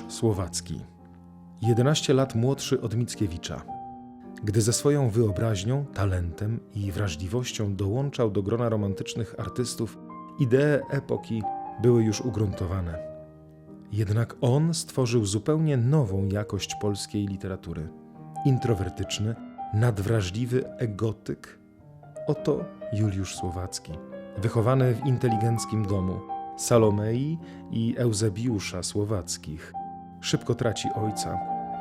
Słowacki. 11 lat młodszy od Mickiewicza. Gdy ze swoją wyobraźnią, talentem i wrażliwością dołączał do grona romantycznych artystów, idee epoki były już ugruntowane. Jednak on stworzył zupełnie nową jakość polskiej literatury. Introwertyczny, nadwrażliwy egotyk. Oto Juliusz Słowacki. Wychowany w inteligenckim domu Salomei i Eusebiusza Słowackich. Szybko traci ojca,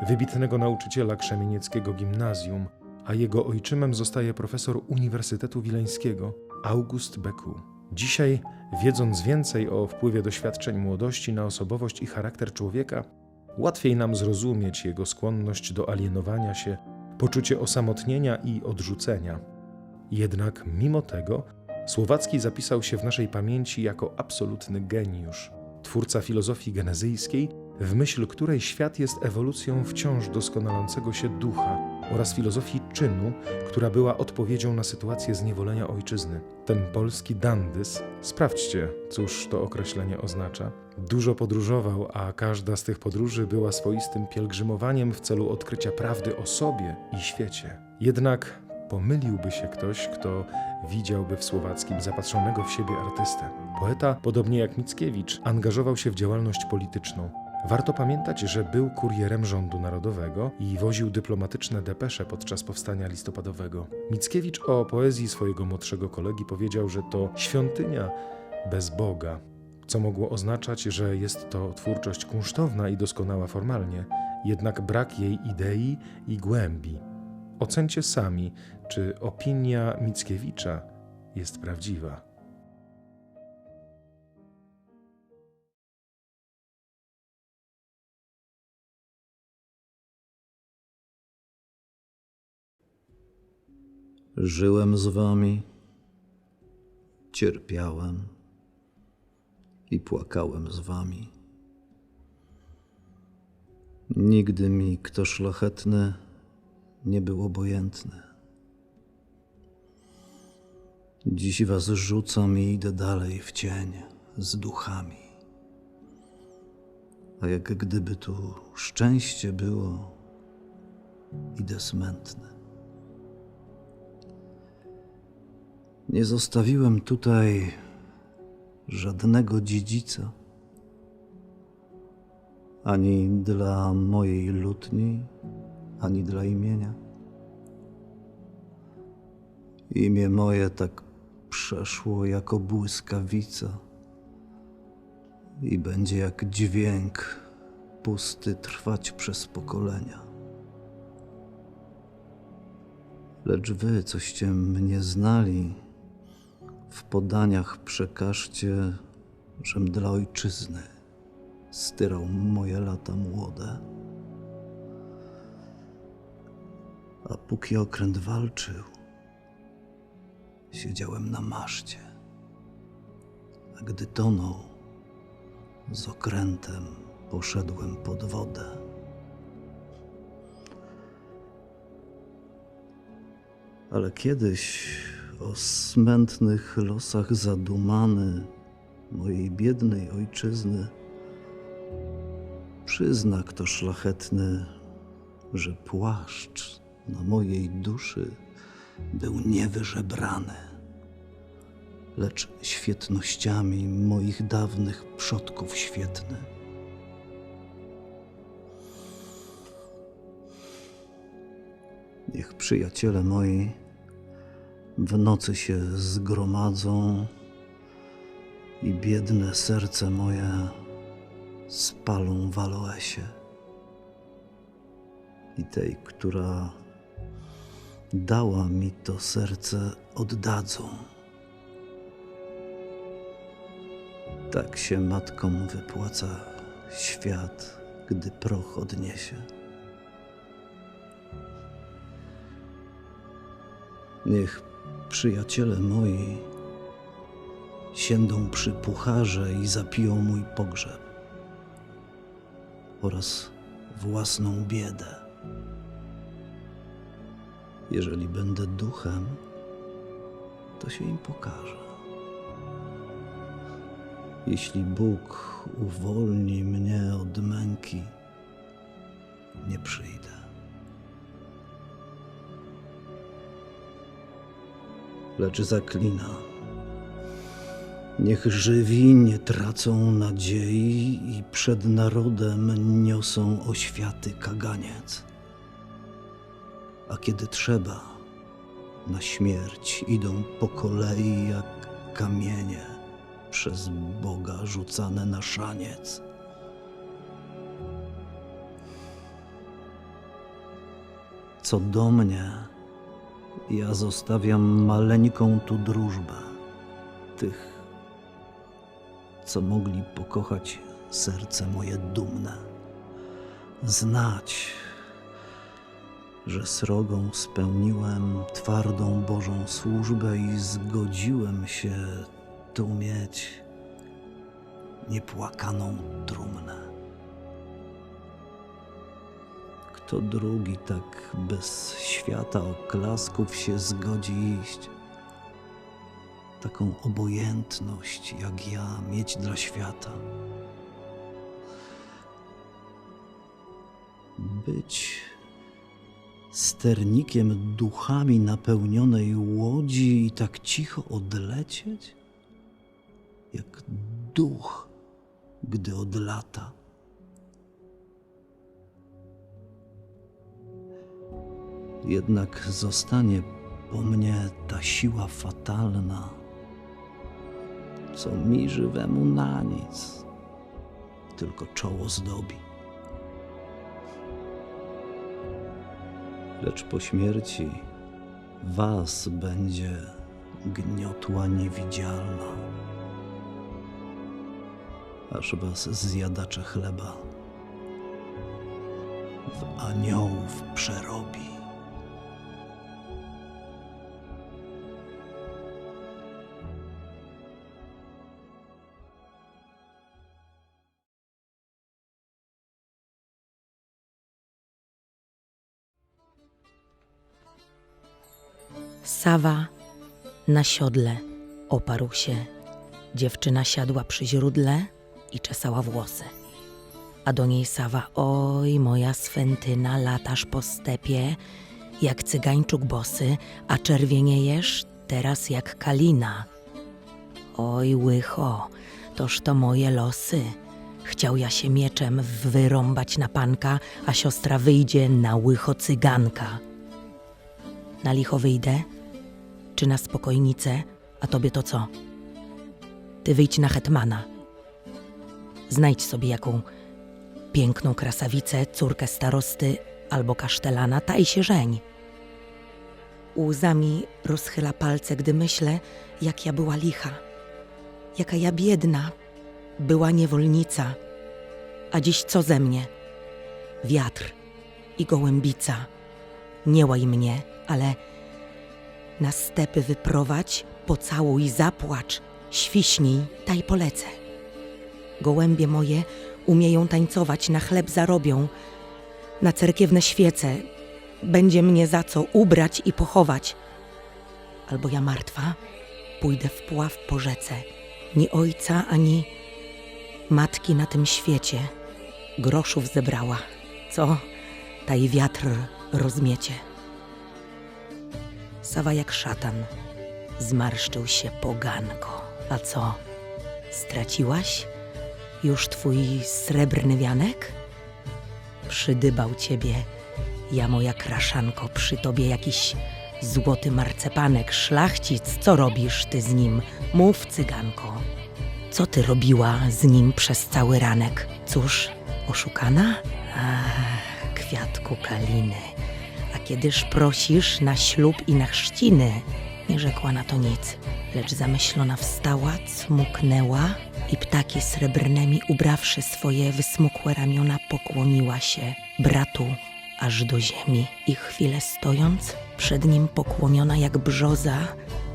wybitnego nauczyciela krzemienieckiego gimnazjum, a jego ojczymem zostaje profesor Uniwersytetu Wileńskiego August Beku. Dzisiaj, wiedząc więcej o wpływie doświadczeń młodości na osobowość i charakter człowieka, łatwiej nam zrozumieć jego skłonność do alienowania się, poczucie osamotnienia i odrzucenia. Jednak mimo tego Słowacki zapisał się w naszej pamięci jako absolutny geniusz, twórca filozofii genezyjskiej, w myśl której świat jest ewolucją wciąż doskonalącego się ducha, oraz filozofii czynu, która była odpowiedzią na sytuację zniewolenia ojczyzny. Ten polski dandys, sprawdźcie, cóż to określenie oznacza, dużo podróżował, a każda z tych podróży była swoistym pielgrzymowaniem w celu odkrycia prawdy o sobie i świecie. Jednak pomyliłby się ktoś, kto widziałby w Słowackim zapatrzonego w siebie artystę. Poeta, podobnie jak Mickiewicz, angażował się w działalność polityczną. Warto pamiętać, że był kurierem rządu narodowego i woził dyplomatyczne depesze podczas powstania listopadowego. Mickiewicz o poezji swojego młodszego kolegi powiedział, że to świątynia bez Boga, co mogło oznaczać, że jest to twórczość kunsztowna i doskonała formalnie, jednak brak jej idei i głębi. Ocencie sami, czy opinia Mickiewicza jest prawdziwa. Żyłem z wami, cierpiałem i płakałem z wami. Nigdy mi kto szlachetny nie był obojętny. Dziś was rzucam i idę dalej w cień z duchami. A jak gdyby tu szczęście było, idę smętny. Nie zostawiłem tutaj żadnego dziedzica, ani dla mojej lutni, ani dla imienia. Imię moje tak przeszło jako błyskawica i będzie jak dźwięk pusty trwać przez pokolenia. Lecz wy, coście mnie znali, w podaniach przekażcie, żem dla ojczyzny styrał moje lata młode. A póki okręt walczył, siedziałem na maszcie, a gdy tonął, z okrętem poszedłem pod wodę. Ale kiedyś o smętnych losach zadumany mojej biednej ojczyzny przyzna kto szlachetny, że płaszcz na mojej duszy był niewyżebrany, lecz świetnościami moich dawnych przodków świetny. Niech przyjaciele moi w nocy się zgromadzą i biedne serce moje spalą w aloesie. I tej, która dała mi to serce, oddadzą. Tak się matkom wypłaca świat, gdy proch odniesie. Niech przyjaciele moi siędą przy pucharze i zapiją mój pogrzeb oraz własną biedę. Jeżeli będę duchem, to się im pokaże. Jeśli Bóg uwolni mnie od męki, nie przyjdę. Lecz zaklina, niech żywi nie tracą nadziei i przed narodem niosą oświaty kaganiec. A kiedy trzeba, na śmierć idą po kolei jak kamienie przez Boga rzucane na szaniec. Co do mnie, ja zostawiam maleńką tu drużbę tych, co mogli pokochać serce moje dumne, znać, że srogą spełniłem twardą Bożą służbę i zgodziłem się tu mieć niepłakaną trumnę. Kto drugi tak bez świata oklasków się zgodzi iść, taką obojętność jak ja mieć dla świata? Być sternikiem duchami napełnionej łodzi i tak cicho odlecieć, jak duch, gdy odlata. Jednak zostanie po mnie ta siła fatalna, co mi żywemu na nic, tylko czoło zdobi. Lecz po śmierci was będzie gniotła niewidzialna, aż was zjadacze chleba w aniołów przerobi. Sawa na siodle oparł się. Dziewczyna siadła przy źródle i czesała włosy. A do niej Sawa: oj, moja swętyna, latasz po stepie, jak cygańczuk bosy, a czerwieniejesz teraz jak kalina. Oj, łycho, toż to moje losy. Chciał ja się mieczem wyrąbać na panka, a siostra wyjdzie na łycho cyganka. Na licho wyjdę, czy na spokojnicę, a tobie to co? Ty wyjdź na hetmana. Znajdź sobie jaką piękną krasawicę, córkę starosty albo kasztelana, ta i się żeń. Łzami rozchyla palce, gdy myślę, jak ja była licha, jaka ja biedna, była niewolnica, a dziś co ze mnie? Wiatr i gołębica. Nie łaj mnie, ale na stepy wyprowadź, pocałuj, zapłacz, świśnij, taj polecę. Gołębie moje umieją tańcować, na chleb zarobią, na cerkiewne świece będzie mnie za co ubrać i pochować. Albo ja martwa pójdę w pław po rzece, ni ojca, ani matki na tym świecie. Groszów zebrała, co taj wiatr rozmiecie. Sawa jak szatan zmarszczył się poganko. A co, straciłaś już twój srebrny wianek? Przydybał ciebie, ja moja kraszanko, przy tobie jakiś złoty marcepanek, szlachcic, co robisz ty z nim? Mów, cyganko, co ty robiła z nim przez cały ranek? Cóż, oszukana? Ach, kwiatku kaliny, a kiedyż prosisz na ślub i na chrzciny? Nie rzekła na to nic, lecz zamyślona wstała, cmuknęła i ptaki srebrnymi ubrawszy swoje wysmukłe ramiona pokłoniła się bratu aż do ziemi i chwilę stojąc przed nim pokłoniona jak brzoza,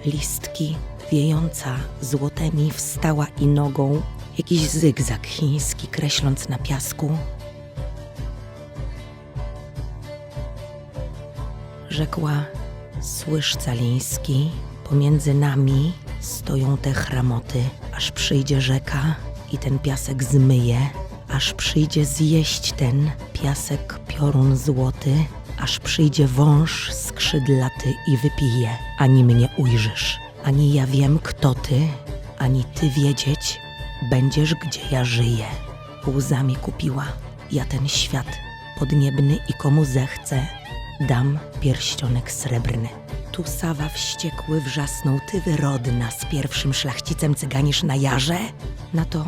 listki wiejąca złotemi wstała i nogą jakiś zygzak chiński kreśląc na piasku rzekła: słysz, Caliński, pomiędzy nami stoją te chramoty, aż przyjdzie rzeka i ten piasek zmyje, aż przyjdzie zjeść ten piasek piorun złoty, aż przyjdzie wąż skrzydlaty i wypije. Ani mnie ujrzysz, ani ja wiem, kto ty, ani ty wiedzieć będziesz, gdzie ja żyję. Łzami kupiła ja ten świat podniebny i komu zechce, dam pierścionek srebrny. Tu Sawa wściekły wrzasnął, ty wyrodna, z pierwszym szlachcicem cyganisz na jarze? Na to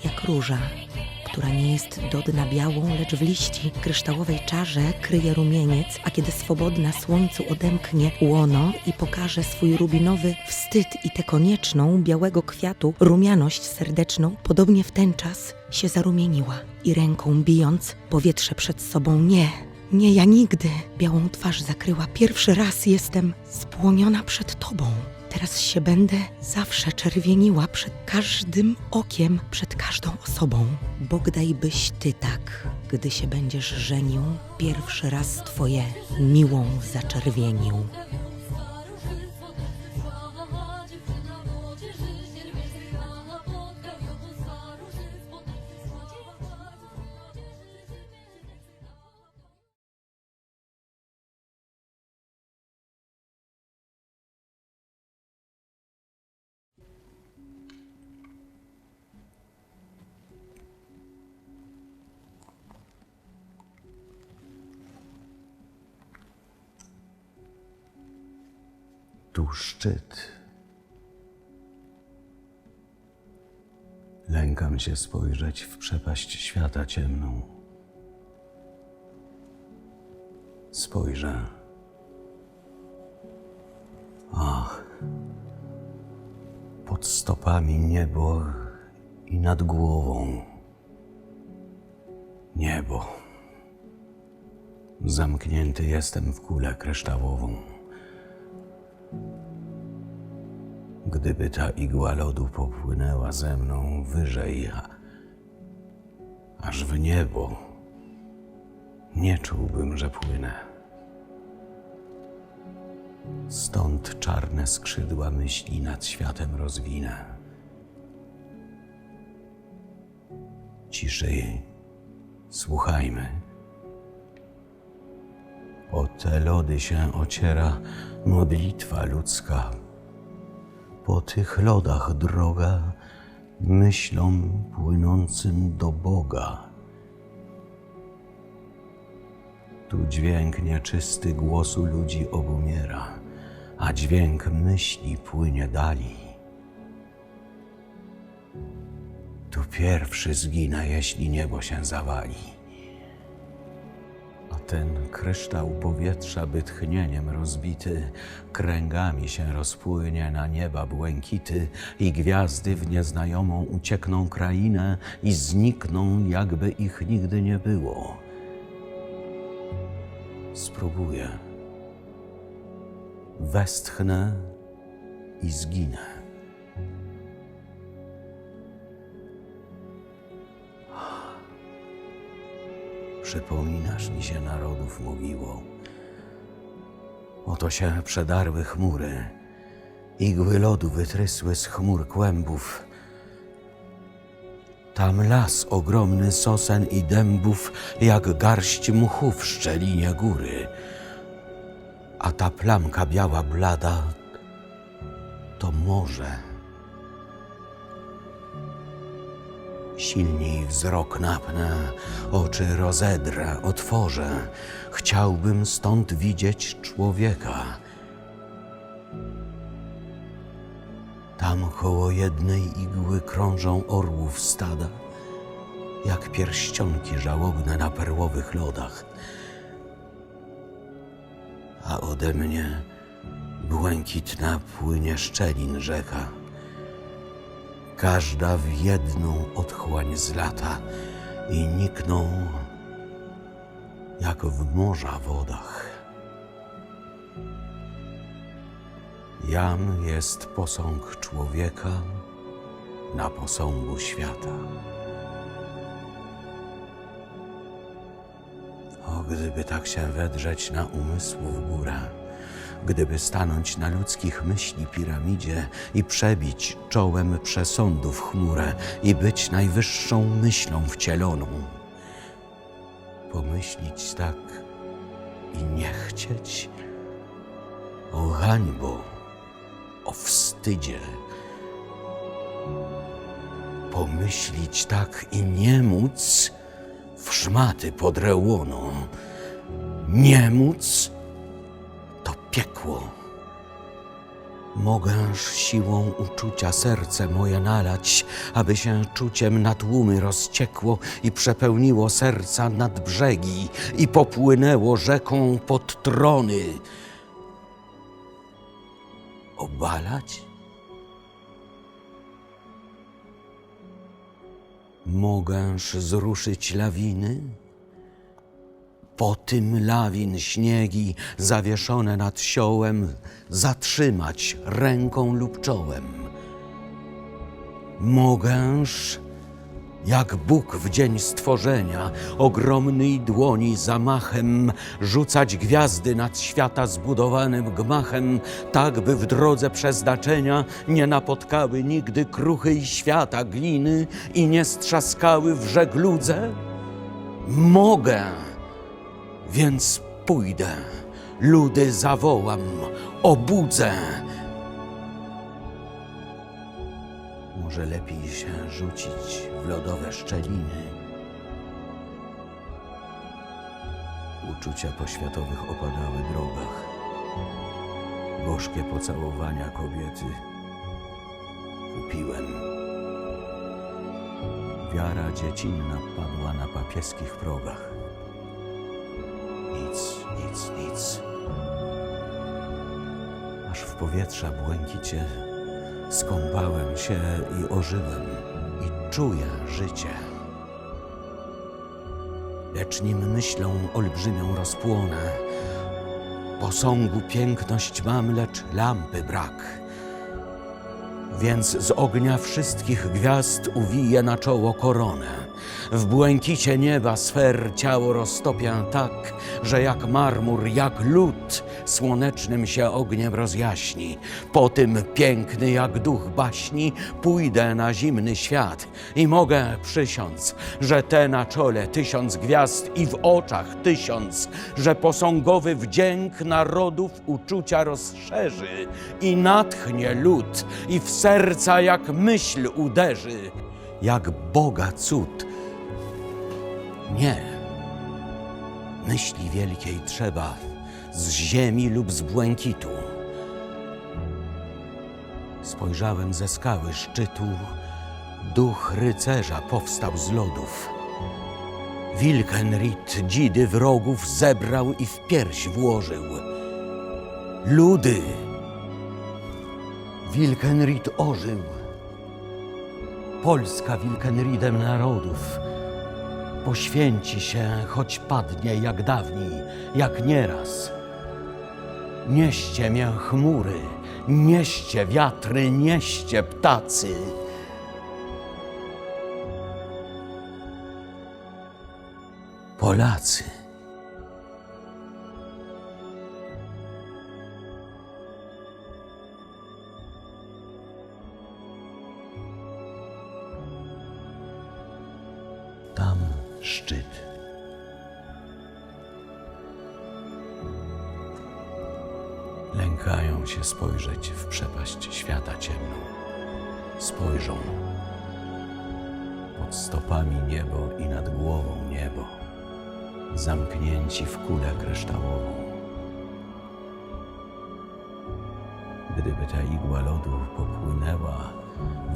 jak róża, która nie jest do dna białą, lecz w liści kryształowej czarze kryje rumieniec, a kiedy swobodna słońcu odemknie łono i pokaże swój rubinowy wstyd i tę konieczną białego kwiatu rumianość serdeczną, podobnie w ten czas się zarumieniła i ręką bijąc powietrze przed sobą nie, ja nigdy białą twarz zakryła. Pierwszy raz jestem spłoniona przed tobą. Teraz się będę zawsze czerwieniła przed każdym okiem, przed każdą osobą. Bogdaj byś ty tak, gdy się będziesz żenił, pierwszy raz twoje miłą zaczerwienił. Tu szczyt. Lękam się spojrzeć w przepaść świata ciemną. Spojrzę. Ach, pod stopami niebo i nad głową niebo. Zamknięty jestem w kulę kryształową. Gdyby ta igła lodu popłynęła ze mną wyżej, aż w niebo, nie czułbym, że płynę. Stąd czarne skrzydła myśli nad światem rozwinę. Ciszej, słuchajmy. O te lody się ociera modlitwa ludzka. Po tych lodach droga myślom płynącym do Boga. Tu dźwięk nieczysty głosu ludzi obumiera, a dźwięk myśli płynie dali. Tu pierwszy zginę, jeśli niebo się zawali. A ten kryształ powietrza wytchnieniem rozbity, kręgami się rozpłynie na nieba błękity i gwiazdy w nieznajomą uciekną krainę i znikną, jakby ich nigdy nie było. Spróbuję. Westchnę i zginę. Przypominasz mi się narodów mówiło. Oto się przedarły chmury, igły lodu wytrysły z chmur kłębów. Tam las ogromny sosen i dębów, jak garść mchu w szczelinie góry. A ta plamka biała blada to morze. Silniej wzrok napnę, oczy rozedrę, otworzę. Chciałbym stąd widzieć człowieka. Tam koło jednej igły krążą orłów stada, jak pierścionki żałobne na perłowych lodach. A ode mnie błękitna płynie szczelin rzeka. Każda w jedną otchłań z lata i nikną jak w morza wodach. Jam jest posąg człowieka na posągu świata. O, gdyby tak się wedrzeć na umysłów górę, gdyby stanąć na ludzkich myśli piramidzie i przebić czołem przesądów chmurę i być najwyższą myślą wcieloną. pomyślić tak i nie chcieć? O hańbo, o wstydzie. Pomyślić tak i nie móc w szmaty podrę łono. Nie móc to piekło. Mogęż siłą uczucia serce moje nalać, aby się czuciem na tłumy rozciekło i przepełniło serca nad brzegi i popłynęło rzeką pod trony. Obalać? Mogęż zruszyć lawiny? Po tym lawin śniegi zawieszone nad siołem zatrzymać ręką lub czołem. Mogęż, jak Bóg w dzień stworzenia, ogromnej dłoni zamachem rzucać gwiazdy nad świata zbudowanym gmachem, tak by w drodze przeznaczenia nie napotkały nigdy kruchej świata gliny i nie strzaskały w żegludze? Mogę! Więc pójdę, ludy zawołam, obudzę. Może lepiej się rzucić w lodowe szczeliny. Uczucia poświatowych opadały drogach. Gorzkie pocałowania kobiety kupiłem. Wiara dziecinna padła na papieskich progach. Nic. Aż w powietrza błękicie skąpałem się i ożyłem i czuję życie. Lecz nim myślą olbrzymią rozpłonę, posągu piękność mam, lecz lampy brak. Więc z ognia wszystkich gwiazd uwiję na czoło koronę. W błękicie nieba sfer ciało roztopię tak, że jak marmur, jak lód słonecznym się ogniem rozjaśni. Po tym piękny jak duch baśni pójdę na zimny świat i mogę przysiąc, że te na czole 1000 gwiazd i w oczach 1000, że posągowy wdzięk narodów uczucia rozszerzy i natchnie lud i w serca jak myśl uderzy, jak Boga cud. Nie, myśli wielkiej trzeba z ziemi lub z błękitu. Spojrzałem ze skały szczytu, duch rycerza powstał z lodów. Wilkenried dzidy wrogów zebrał i w pierś włożył. Ludy! Wilkenried ożył. Polska Wilkenriedem narodów poświęci się, choć padnie jak dawniej, jak nieraz. Nieście mię chmury, nieście wiatry, nieście ptacy. Polacy. Tam szczyt. Lękają się spojrzeć w przepaść świata ciemną. Spojrzą. Pod stopami niebo i nad głową niebo. Zamknięci w kulę kryształową. Gdyby ta igła lodu popłynęła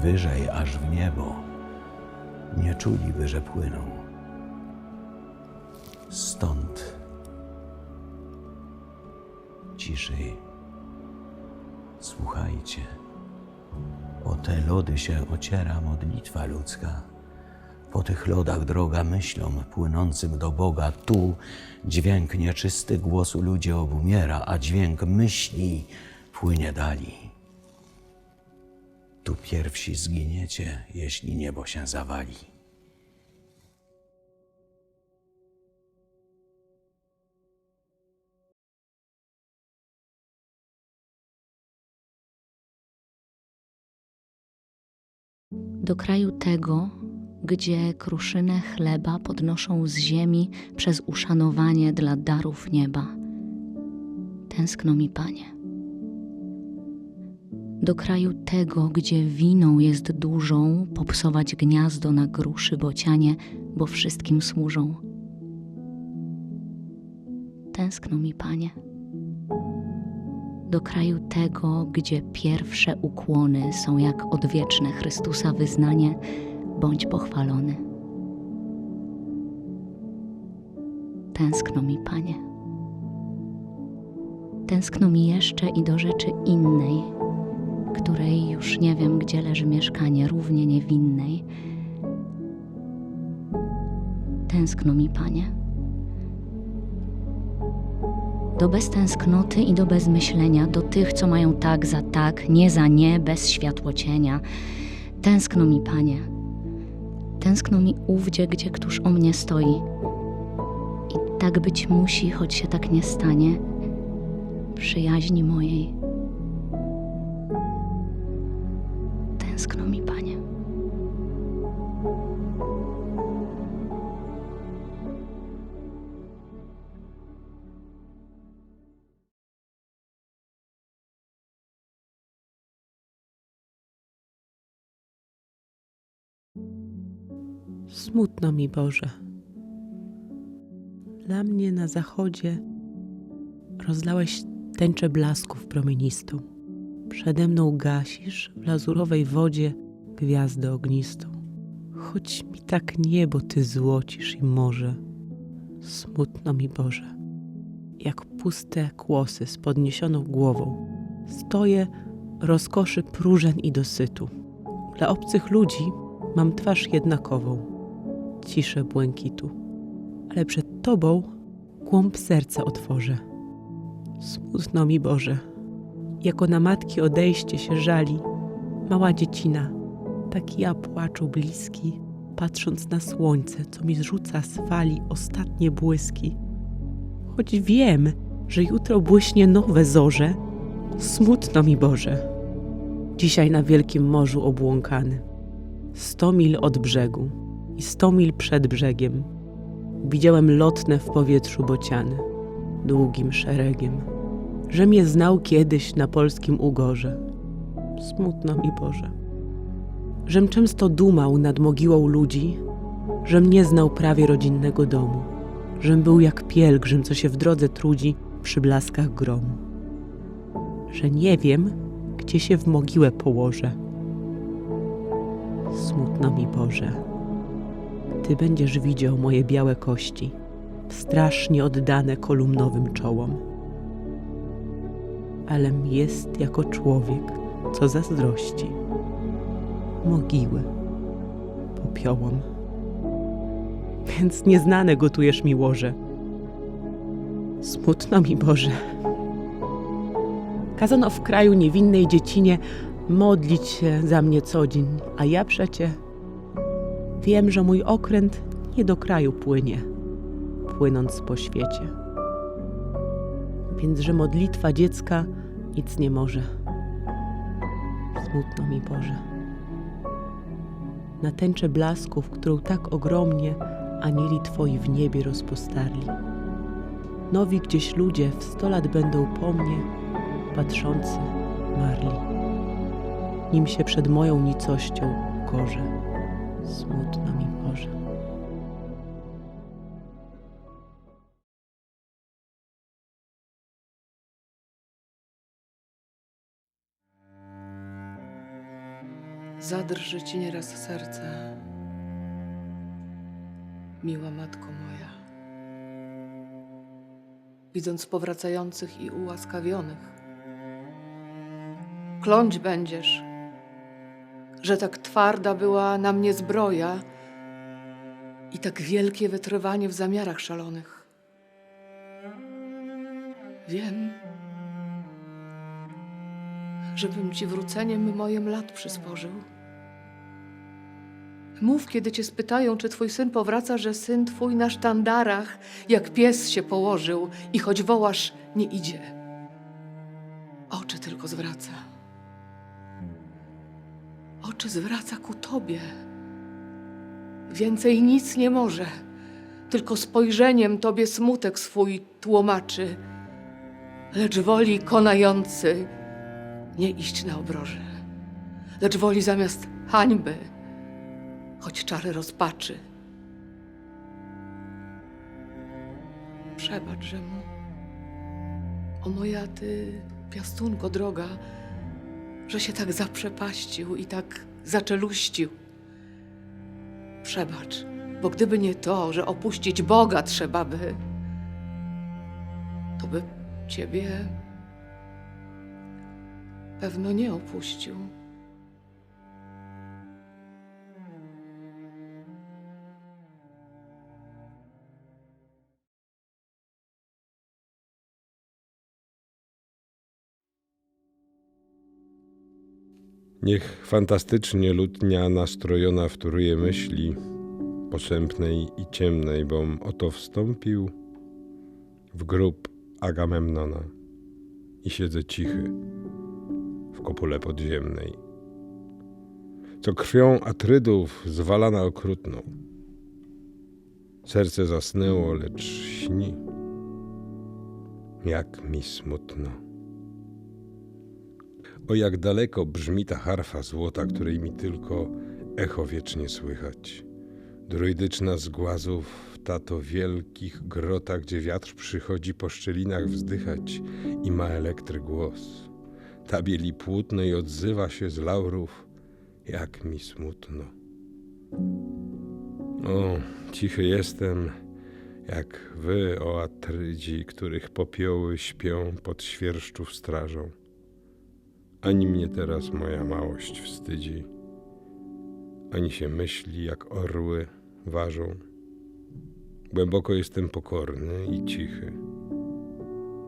wyżej aż w niebo, nie czuliby, że płyną. Stąd ciszej. Słuchajcie, o te lody się ociera modlitwa ludzka. Po tych lodach droga myślom płynącym do Boga. Tu dźwięk nieczysty głosu ludzi obumiera, a dźwięk myśli płynie dali. Tu pierwsi zginiecie, jeśli niebo się zawali. Do kraju tego, gdzie kruszynę chleba podnoszą z ziemi przez uszanowanie dla darów nieba. Tęskno mi, Panie. Do kraju tego, gdzie winą jest dużą, popsować gniazdo na gruszy bocianie, bo wszystkim służą. Tęskno mi, Panie. Do kraju tego, gdzie pierwsze ukłony są jak odwieczne Chrystusa wyznanie, bądź pochwalony. Tęskno mi, Panie. Tęskno mi jeszcze i do rzeczy innej, której już nie wiem, gdzie leży mieszkanie, równie niewinnej. Tęskno mi, Panie. Do bez tęsknoty i do bez myślenia, do tych, co mają tak za tak, nie za nie, bez światło cienia. Tęskno mi, Panie. Tęskno mi ówdzie, gdzie któż o mnie stoi. I tak być musi, choć się tak nie stanie, przyjaźni mojej. Tęskno mi, Panie. Smutno mi, Boże. Dla mnie na zachodzie rozlałeś tęczę blasków promienistą. Przede mną gasisz w lazurowej wodzie gwiazdę ognistą. Choć mi tak niebo Ty złocisz i morze, smutno mi, Boże. Jak puste kłosy z podniesioną głową, stoję rozkoszy próżen i dosytu. Dla obcych ludzi mam twarz jednakową, ciszę błękitu, ale przed Tobą głąb serca otworzę. Smutno mi, Boże, jako na matki odejście się żali mała dziecina, tak ja płaczu bliski, patrząc na słońce, co mi zrzuca z fali ostatnie błyski. Choć wiem, że jutro błyśnie nowe zorze, smutno mi, Boże. Dzisiaj na wielkim morzu obłąkany, 100 mil od brzegu i 100 mil przed brzegiem, widziałem lotne w powietrzu bociany, długim szeregiem, że mnie znał kiedyś na polskim ugorze. Smutno mi, Boże. Żem często dumał nad mogiłą ludzi, żem nie znał prawie rodzinnego domu, żem był jak pielgrzym, co się w drodze trudzi przy blaskach gromu, że nie wiem, gdzie się w mogiłę położę. Smutno mi, Boże. Ty będziesz widział moje białe kości, strasznie oddane kolumnowym czołom. Alem jest jako człowiek, co zazdrości. Mogiły popiołom. Więc nieznane gotujesz mi łoże. Smutno mi, Boże. Kazano w kraju niewinnej dziecinie modlić się za mnie co dzień, a ja przecie wiem, że mój okręt nie do kraju płynie, płynąc po świecie. Więc, że modlitwa dziecka nic nie może. Smutno mi, Boże. Na tęczę blasków, którą tak ogromnie anieli Twoi w niebie rozpostarli. Nowi gdzieś ludzie w 100 lat będą po mnie, patrzący, marli. Nim się przed moją nicością ukorzę. Smutno mi, Boże. Zadrży Ci nieraz serce, miła Matko moja, widząc powracających i ułaskawionych. Kląć będziesz, że tak twarda była na mnie zbroja i tak wielkie wytrwanie w zamiarach szalonych. Wiem, żebym Ci wróceniem moim lat przysporzył. Mów, kiedy Cię spytają, czy Twój syn powraca, że syn Twój na sztandarach, jak pies się położył i choć wołasz, nie idzie. Oczy tylko zwraca. Oczy zwraca ku Tobie. Więcej nic nie może. Tylko spojrzeniem tobie smutek swój tłumaczy. Lecz woli konający nie iść na obroże. Lecz woli zamiast hańby, choć czary rozpaczy. Przebaczże mu. O moja ty, piastunko droga, że się tak zaprzepaścił i tak zaczeluścił. Przebacz, bo gdyby nie to, że opuścić Boga trzeba by, to by ciebie pewno nie opuścił. Niech fantastycznie lutnia nastrojona wtóruje myśli posępnej i ciemnej, bom oto wstąpił w grób Agamemnona i siedzę cichy w kopule podziemnej, co krwią Atrydów zwalana okrutną. Serce zasnęło, lecz śni, jak mi smutno. O jak daleko brzmi ta harfa złota, której mi tylko echo wiecznie słychać. Druidyczna z głazów, ta to wielkich grota, gdzie wiatr przychodzi po szczelinach wzdychać i ma elektry głos. Ta bieli płótno i odzywa się z laurów, jak mi smutno. O, cichy jestem, jak wy, o Atrydzi, których popioły śpią pod świerszczów strażą. Ani mnie teraz moja małość wstydzi, ani się myśli, jak orły ważą. Głęboko jestem pokorny i cichy.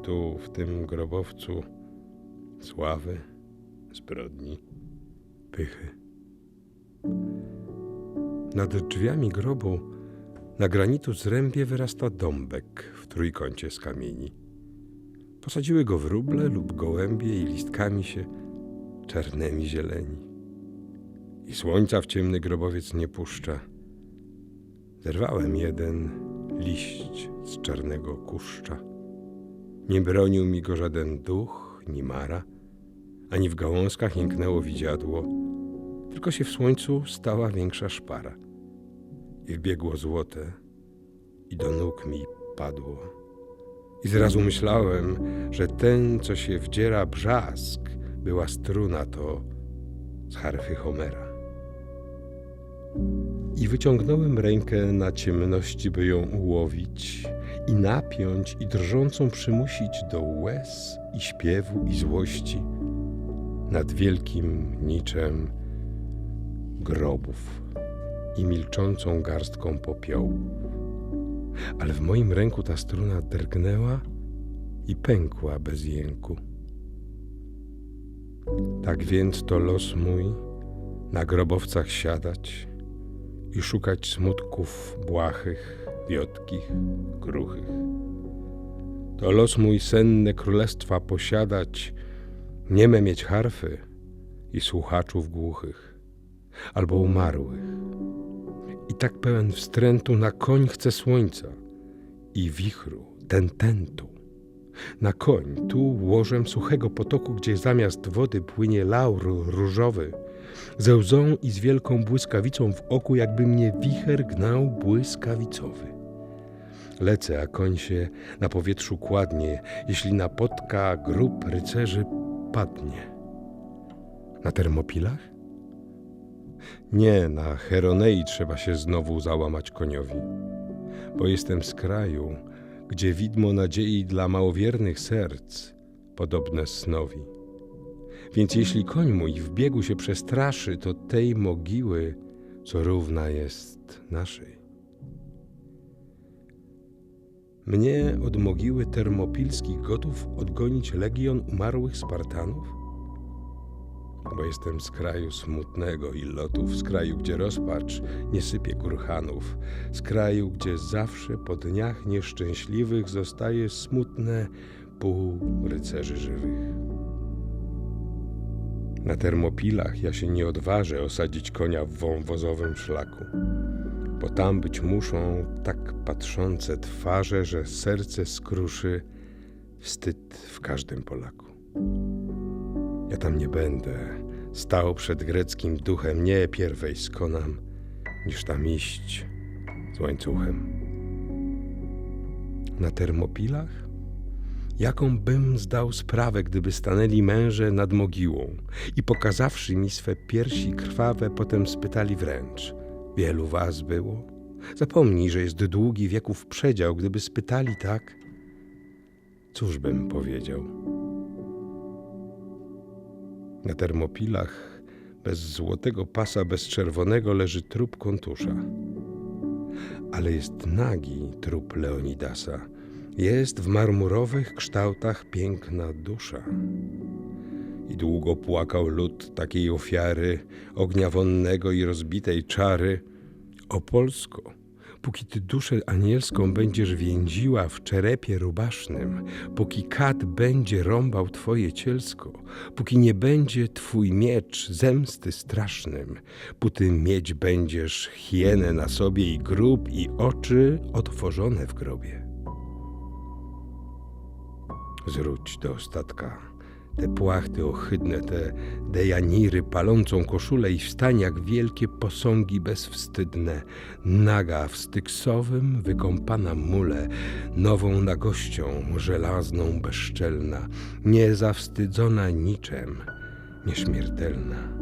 Tu, w tym grobowcu sławy, zbrodni, pychy. Nad drzwiami grobu na granitu zrębie wyrasta dąbek w trójkącie z kamieni. Posadziły go wróble lub gołębie i listkami się czarnymi zieleni. I słońca w ciemny grobowiec nie puszcza. Zerwałem jeden liść z czarnego kuszcza. Nie bronił mi go żaden duch, ni mara, ani w gałązkach jęknęło widziadło, tylko się w słońcu stała większa szpara. I wbiegło złote i do nóg mi padło. I zrazu myślałem, że ten, co się wdziera brzask, była struna to z harfy Homera. I wyciągnąłem rękę na ciemności, by ją ułowić i napiąć i drżącą przymusić do łez i śpiewu i złości nad wielkim niczem grobów i milczącą garstką popiołów. Ale w moim ręku ta struna drgnęła i pękła bez jęku. Tak więc to los mój na grobowcach siadać i szukać smutków błahych, wiotkich, kruchych. To los mój senne królestwa posiadać, nieme mieć harfy i słuchaczów głuchych, albo umarłych. I tak pełen wstrętu na koń chcę słońca i wichru, tententu. Na koń, tu łożem suchego potoku, gdzie zamiast wody płynie laur różowy, ze łzą i z wielką błyskawicą w oku, jakby mnie wicher gnał błyskawicowy. Lecę, a koń się na powietrzu kładnie, jeśli napotka grób rycerzy padnie. Na Termopilach? Nie, na Cheronei trzeba się znowu załamać koniowi, bo jestem z kraju, gdzie widmo nadziei dla małowiernych serc podobne snowi. Więc jeśli koń mój w biegu się przestraszy, to tej mogiły, co równa jest naszej. Mnie od mogiły termopilskich gotów odgonić legion umarłych Spartanów? Bo jestem z kraju smutnego i lotów, z kraju, gdzie rozpacz nie sypie kurhanów, z kraju, gdzie zawsze po dniach nieszczęśliwych zostaje smutne pół rycerzy żywych. Na Termopilach ja się nie odważę osadzić konia w wąwozowym szlaku. bo tam być muszą tak patrzące twarze, że serce skruszy wstyd w każdym Polaku. Ja tam nie będę stał przed greckim duchem, nie pierwej skonam, niż tam iść z łańcuchem. Na Termopilach? Jaką bym zdał sprawę, gdyby stanęli męże nad mogiłą i pokazawszy mi swe piersi krwawe, potem spytali wręcz: wielu was było? Zapomnij, że jest długi wieków przedział. Gdyby spytali tak, cóż bym powiedział? Na Termopilach bez złotego pasa, bez czerwonego leży trup Kontusza. Ale jest nagi trup Leonidasa. Jest w marmurowych kształtach piękna dusza. I długo płakał lud takiej ofiary, ognia wonnego i rozbitej czary. O Polsko, póki ty duszę anielską będziesz więziła w czerepie rubasznym, póki kat będzie rąbał twoje cielsko, póki nie będzie twój miecz zemsty strasznym, póty mieć będziesz hienę na sobie i grób i oczy otworzone w grobie. Zwróć do ostatka te płachty ohydne, te dejaniry, palącą koszulę i wstań jak wielkie posągi bezwstydne, naga w styksowym, wykąpana mule, nową nagością żelazną bezczelna, niezawstydzona niczem, nieśmiertelna.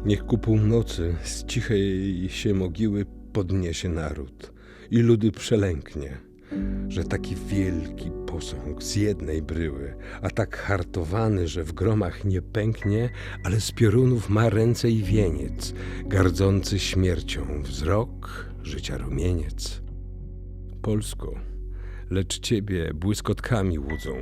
Niech ku północy z cichej się mogiły podniesie naród i ludy przelęknie, że taki wielki posąg z jednej bryły, a tak hartowany, że w gromach nie pęknie, ale z piorunów ma ręce i wieniec, gardzący śmiercią wzrok, życia rumieniec. Polsko, lecz ciebie błyskotkami łudzą.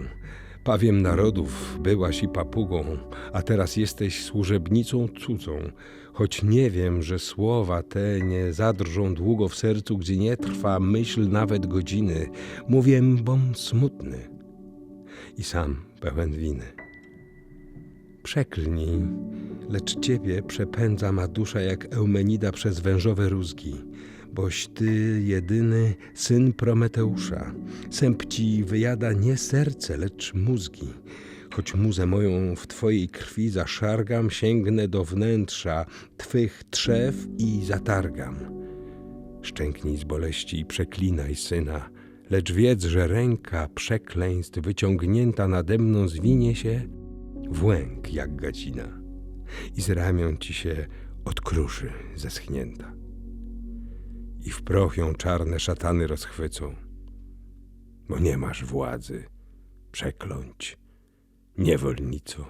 Pawiem narodów byłaś i papugą, a teraz jesteś służebnicą cudzą. Choć nie wiem, że słowa te nie zadrżą długo w sercu, gdzie nie trwa myśl nawet godziny. Mówię, bom smutny i sam pełen winy. Przeklnij, lecz ciebie przepędza ma dusza jak Eumenida przez wężowe rózgi, boś ty jedyny syn Prometeusza. Sęp ci wyjada nie serce, lecz mózgi. Choć muzę moją w twojej krwi zaszargam, sięgnę do wnętrza twych trzew i zatargam. Szczęknij z boleści i przeklinaj syna, lecz wiedz, że ręka przekleństw wyciągnięta nade mną zwinie się w łęk jak gadzina i z ramion ci się odkruszy zeschnięta. I w proch ją czarne szatany rozchwycą, bo nie masz władzy przekląć niewolnico.